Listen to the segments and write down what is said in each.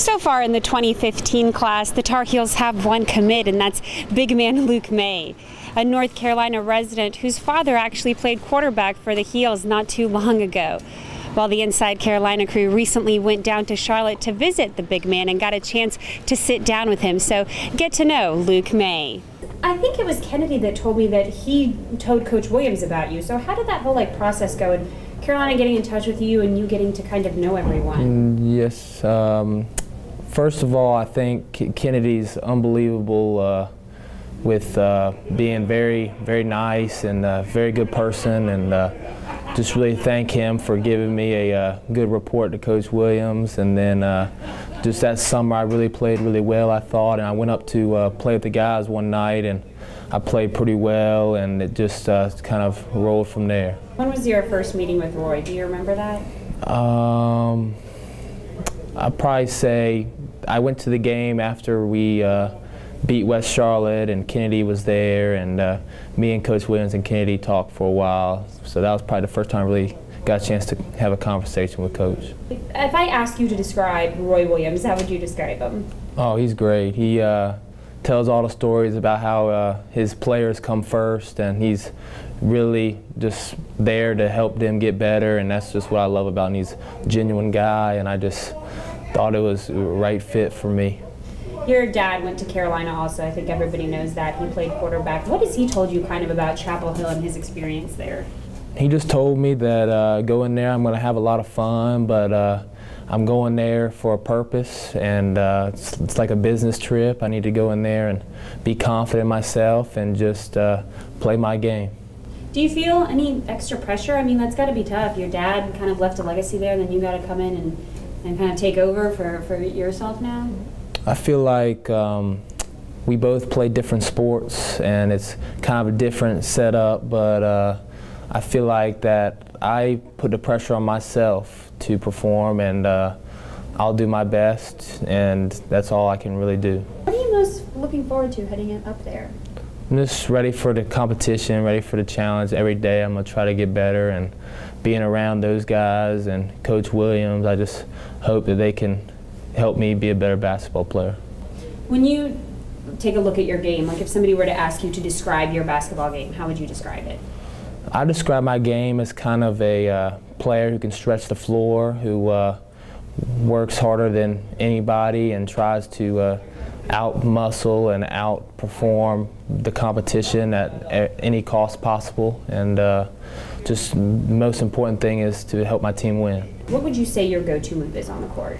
So far in the 2015 class, the Tar Heels have one commit, and that's big man Luke Maye, a North Carolina resident whose father actually played quarterback for the Heels not too long ago. While the Inside Carolina crew recently went down to Charlotte to visit the big man and got a chance to sit down with him, so get to know Luke Maye. I think it was Kennedy that told me that he told Coach Williams about you. So how did that whole process go, and Carolina getting in touch with you and you getting to kind of know everyone? Yes. First of all, I think Kennedy's unbelievable with being very, very nice and a very good person, and just really thank him for giving me a good report to Coach Williams. And then just that summer I really played really well, I thought, and I went up to play with the guys one night and I played pretty well, and it just kind of rolled from there. When was your first meeting with Roy? Do you remember that? I'd probably say I went to the game after we beat West Charlotte, and Kennedy was there, and me and Coach Williams and Kennedy talked for a while. So that was probably the first time I really got a chance to have a conversation with Coach. If I ask you to describe Roy Williams, how would you describe him? Oh, he's great. He tells all the stories about how his players come first, and he's really just there to help them get better, and that's just what I love about him. He's a genuine guy, and I just thought it was the right fit for me. Your dad went to Carolina also. I think everybody knows that. He played quarterback. What has he told you kind of about Chapel Hill and his experience there? He just told me that going there I'm going to have a lot of fun, but I'm going there for a purpose, and it's like a business trip. I need to go in there and be confident in myself and just play my game. Do you feel any extra pressure? I mean, that's got to be tough. Your dad kind of left a legacy there, and then you got to come in and kind of take over for yourself now? I feel like we both play different sports, and it's kind of a different setup, but I feel like that I put the pressure on myself to perform, and I'll do my best, and that's all I can really do. What are you most looking forward to heading up there? I'm just ready for the competition, ready for the challenge. Every day I'm going to try to get better, and being around those guys and Coach Williams, I just hope that they can help me be a better basketball player. When you take a look at your game, like if somebody were to ask you to describe your basketball game, how would you describe it? I describe my game as kind of a player who can stretch the floor, who works harder than anybody and tries to out-muscle and out-perform the competition at any cost possible. And just the most important thing is to help my team win. What would you say your go-to move is on the court?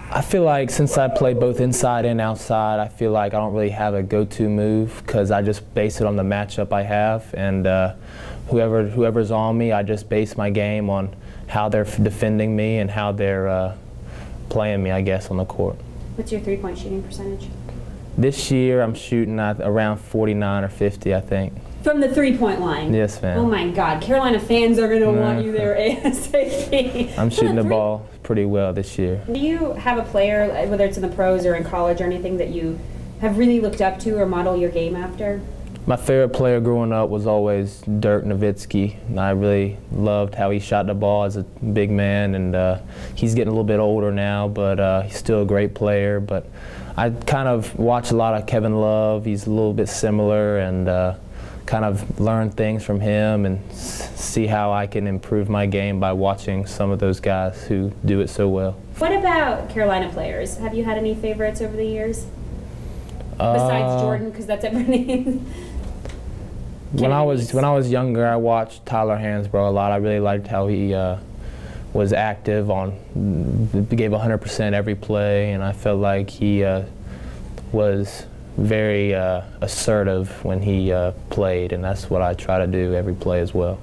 I feel like since I play both inside and outside, I feel like I don't really have a go-to move because I just base it on the matchup I have, and whoever's on me, I just base my game on how they're defending me and how they're playing me, I guess, on the court. What's your three-point shooting percentage? This year I'm shooting at around 49 or 50, I think. From the three-point line? Yes, ma'am. Oh my God, Carolina fans are going to want you there ASAP. I'm shooting the ball pretty well this year. Do you have a player, whether it's in the pros or in college or anything, that you have really looked up to or model your game after? My favorite player growing up was always Dirk Nowitzki, and I really loved how he shot the ball as a big man, and he's getting a little bit older now, but he's still a great player. But I kind of watch a lot of Kevin Love. He's a little bit similar, and kind of learn things from him and see how I can improve my game by watching some of those guys who do it so well. What about Carolina players? Have you had any favorites over the years? Besides Jordan, because that's everything. When I was younger, I watched Tyler Hansbrough a lot. I really liked how he was active, gave 100% every play, and I felt like he was very assertive when he played, and that's what I try to do every play as well.